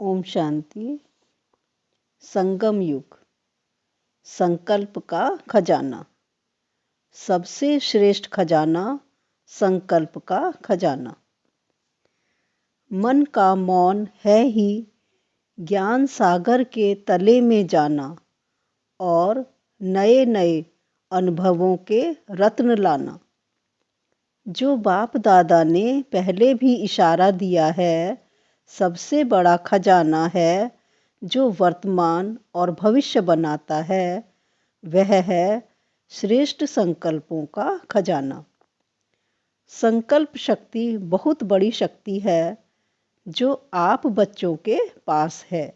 ओम शांति। संगम युग, संकल्प का खजाना। सबसे श्रेष्ठ खजाना संकल्प का खजाना। मन का मौन है ही ज्ञान सागर के तले में जाना और नए नए अनुभवों के रत्न लाना। जो बाप दादा ने पहले भी इशारा दिया है, सबसे बड़ा खजाना है जो वर्तमान और भविष्य बनाता है, वह है श्रेष्ठ संकल्पों का खजाना। संकल्प शक्ति बहुत बड़ी शक्ति है जो आप बच्चों के पास है।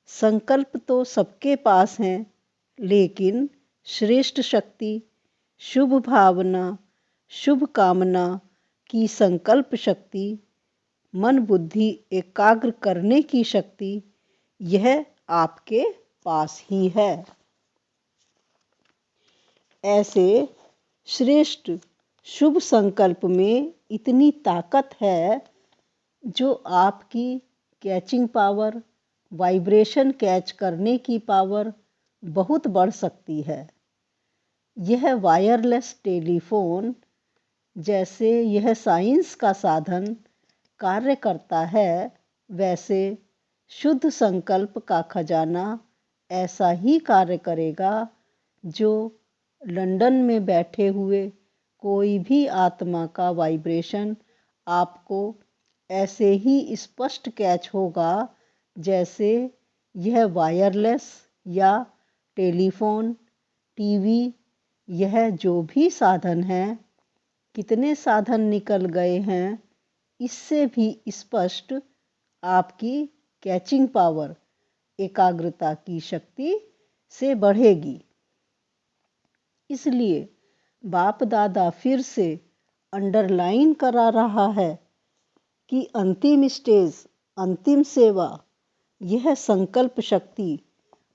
संकल्प तो सबके पास हैं, लेकिन श्रेष्ठ शक्ति, शुभ भावना, शुभ कामना की संकल्प शक्ति, मन बुद्धि एकाग्र करने की शक्ति, यह आपके पास ही है। ऐसे श्रेष्ठ शुभ संकल्प में इतनी ताकत है जो आपकी कैचिंग पावर, वाइब्रेशन कैच करने की पावर बहुत बढ़ सकती है। यह वायरलेस टेलीफोन जैसे यह साइंस का साधन कार्य करता है, वैसे शुद्ध संकल्प का खजाना ऐसा ही कार्य करेगा जो लंदन में बैठे हुए कोई भी आत्मा का वाइब्रेशन आपको ऐसे ही स्पष्ट कैच होगा जैसे यह वायरलेस या टेलीफोन, टीवी, यह जो भी साधन है, कितने साधन निकल गए हैं, इससे भी स्पष्ट आपकी कैचिंग पावर, एकाग्रता की शक्ति से बढ़ेगी। इसलिए बाप दादा फिर से अंडरलाइन करा रहा है कि अंतिम स्टेज, अंतिम सेवा, यह संकल्प शक्ति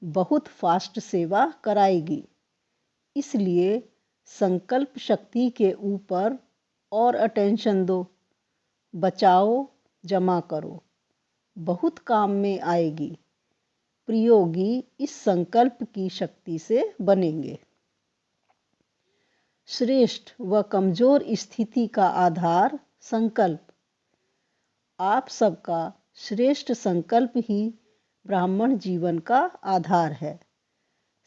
बहुत फास्ट सेवा कराएगी। इसलिए संकल्प शक्ति के ऊपर और अटेंशन दो, बचाओ, जमा करो, बहुत काम में आएगी। प्रयोगी इस संकल्प की शक्ति से बनेंगे। श्रेष्ठ व कमजोर स्थिति का आधार संकल्प। आप सबका श्रेष्ठ संकल्प ही ब्राह्मण जीवन का आधार है।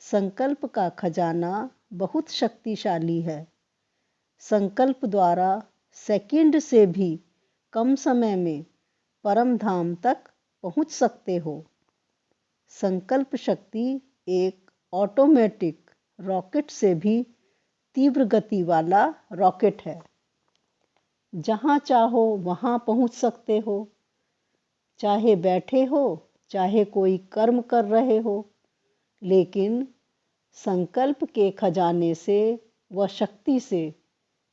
संकल्प का खजाना बहुत शक्तिशाली है। संकल्प द्वारा सेकंड से भी कम समय में परम धाम तक पहुंच सकते हो। संकल्प शक्ति एक ऑटोमेटिक रॉकेट से भी तीव्र गति वाला रॉकेट है। जहां चाहो वहां पहुंच सकते हो, चाहे बैठे हो, चाहे कोई कर्म कर रहे हो, लेकिन संकल्प के खजाने से व शक्ति से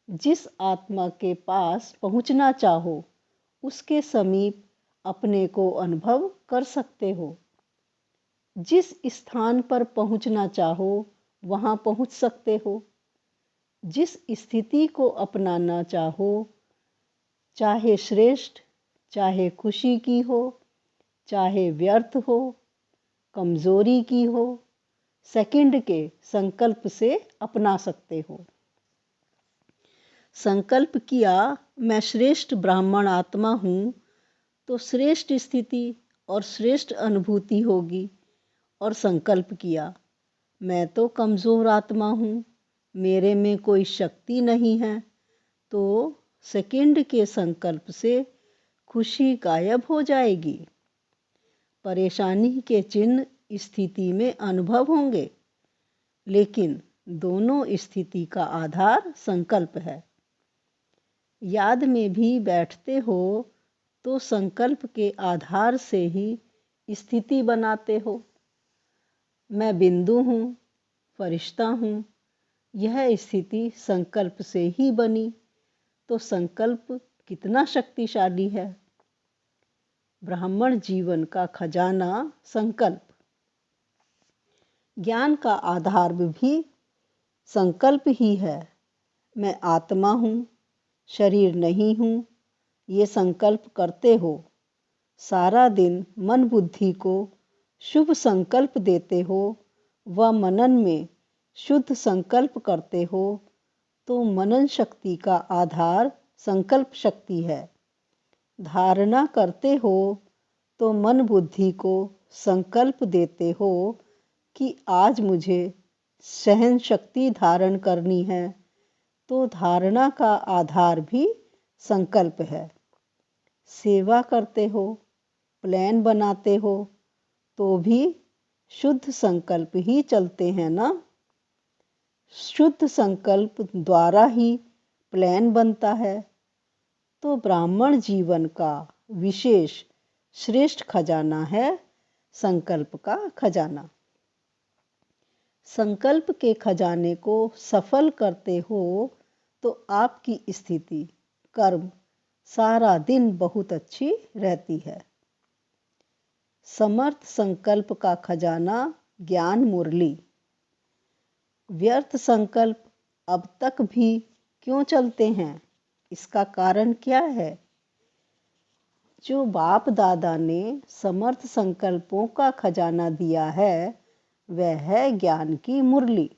जिस आत्मा के पास पहुंचना चाहो, उसके समीप अपने को अनुभव कर सकते हो। जिस स्थान पर पहुंचना चाहो वहां पहुंच सकते हो। जिस स्थिति को अपनाना चाहो, चाहे श्रेष्ठ, चाहे खुशी की हो, चाहे व्यर्थ हो, कमजोरी की हो, सेकंड के संकल्प से अपना सकते हो। संकल्प किया मैं श्रेष्ठ ब्राह्मण आत्मा हूँ, तो श्रेष्ठ स्थिति और श्रेष्ठ अनुभूति होगी। और संकल्प किया मैं तो कमज़ोर आत्मा हूँ, मेरे में कोई शक्ति नहीं है, तो सेकंड के संकल्प से खुशी गायब हो जाएगी। परेशानी के चिन्ह स्थिति में अनुभव होंगे, लेकिन दोनों स्थिति का आधार संकल्प है। याद में भी बैठते हो तो संकल्प के आधार से ही स्थिति बनाते हो। मैं बिंदु हूँ, फरिश्ता हूँ, यह स्थिति संकल्प से ही बनी, तो संकल्प कितना शक्तिशाली है। ब्राह्मण जीवन का खजाना संकल्प। ज्ञान का आधार भी संकल्प ही है। मैं आत्मा हूँ, शरीर नहीं हूँ, ये संकल्प करते हो। सारा दिन मन बुद्धि को शुभ संकल्प देते हो व मनन में शुद्ध संकल्प करते हो तो मनन शक्ति का आधार संकल्प शक्ति है। धारणा करते हो तो मन बुद्धि को संकल्प देते हो कि आज मुझे सहन शक्ति धारण करनी है, तो धारणा का आधार भी संकल्प है। सेवा करते हो, प्लान बनाते हो तो भी शुद्ध संकल्प ही चलते हैं ना। शुद्ध संकल्प द्वारा ही प्लान बनता है। तो ब्राह्मण जीवन का विशेष श्रेष्ठ खजाना है संकल्प का खजाना। संकल्प के खजाने को सफल करते हो तो आपकी स्थिति, कर्म सारा दिन बहुत अच्छी रहती है। समर्थ संकल्प का खजाना ज्ञान मुरली। व्यर्थ संकल्प अब तक भी क्यों चलते हैं, इसका कारण क्या है? जो बाप दादा ने समर्थ संकल्पों का खजाना दिया है वह है ज्ञान की मुरली।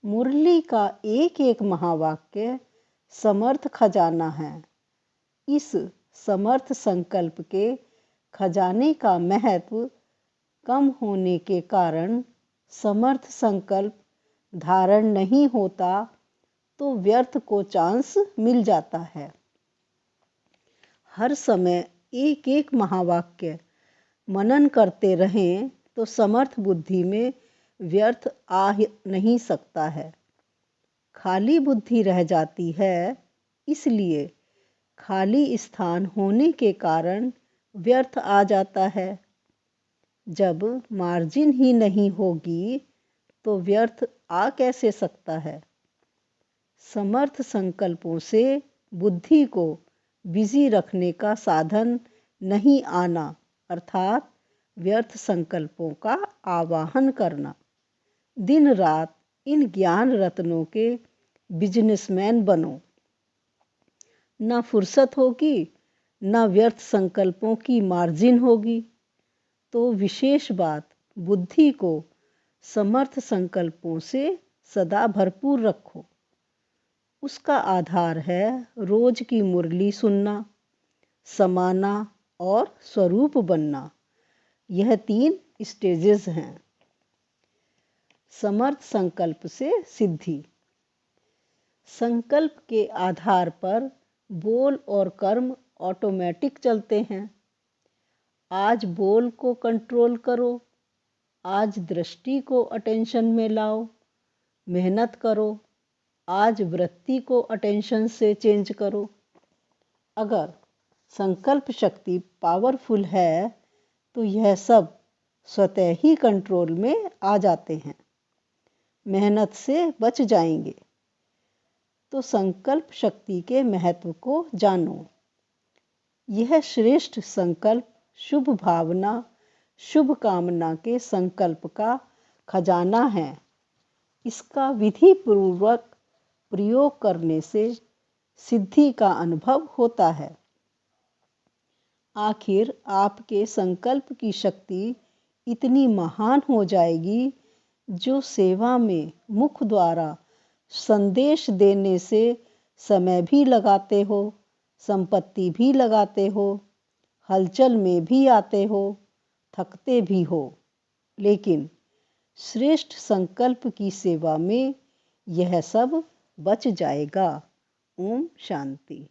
मुरली का एक एक महावाक्य समर्थ खजाना है। इस समर्थ संकल्प के खजाने का महत्व कम होने के कारण समर्थ संकल्प धारण नहीं होता तो व्यर्थ को चांस मिल जाता है। हर समय एक एक महावाक्य मनन करते रहें तो समर्थ बुद्धि में व्यर्थ आ नहीं सकता है। खाली बुद्धि रह जाती है, इसलिए खाली स्थान होने के कारण व्यर्थ आ जाता है। जब मार्जिन ही नहीं होगी तो व्यर्थ आ कैसे सकता है? समर्थ संकल्पों से बुद्धि को बिजी रखने का साधन नहीं आना अर्थात व्यर्थ संकल्पों का आवाहन करना। दिन रात इन ज्ञान रत्नों के बिजनेसमैन बनो। ना फुर्सत होगी, ना व्यर्थ संकल्पों की मार्जिन होगी। तो विशेष बात, बुद्धि को समर्थ संकल्पों से सदा भरपूर रखो। उसका आधार है रोज की मुरली सुनना, समाना और स्वरूप बनना। यह 3 स्टेजेस हैं। समर्थ संकल्प से सिद्धि। संकल्प के आधार पर बोल और कर्म ऑटोमेटिक चलते हैं। आज बोल को कंट्रोल करो, आज दृष्टि को अटेंशन में लाओ, मेहनत करो, आज वृत्ति को अटेंशन से चेंज करो। अगर संकल्प शक्ति पावरफुल है तो यह सब स्वतः ही कंट्रोल में आ जाते हैं, मेहनत से बच जाएंगे। तो संकल्प शक्ति के महत्व को जानो। यह श्रेष्ठ संकल्प शुभ भावना, शुभ कामना के संकल्प का खजाना है। इसका विधि पूर्वक प्रयोग करने से सिद्धि का अनुभव होता है। आखिर आपके संकल्प की शक्ति इतनी महान हो जाएगी जो सेवा में मुख द्वारा संदेश देने से समय भी लगाते हो, संपत्ति भी लगाते हो, हलचल में भी आते हो, थकते भी हो, लेकिन श्रेष्ठ संकल्प की सेवा में यह सब बच जाएगा। ओम शांति।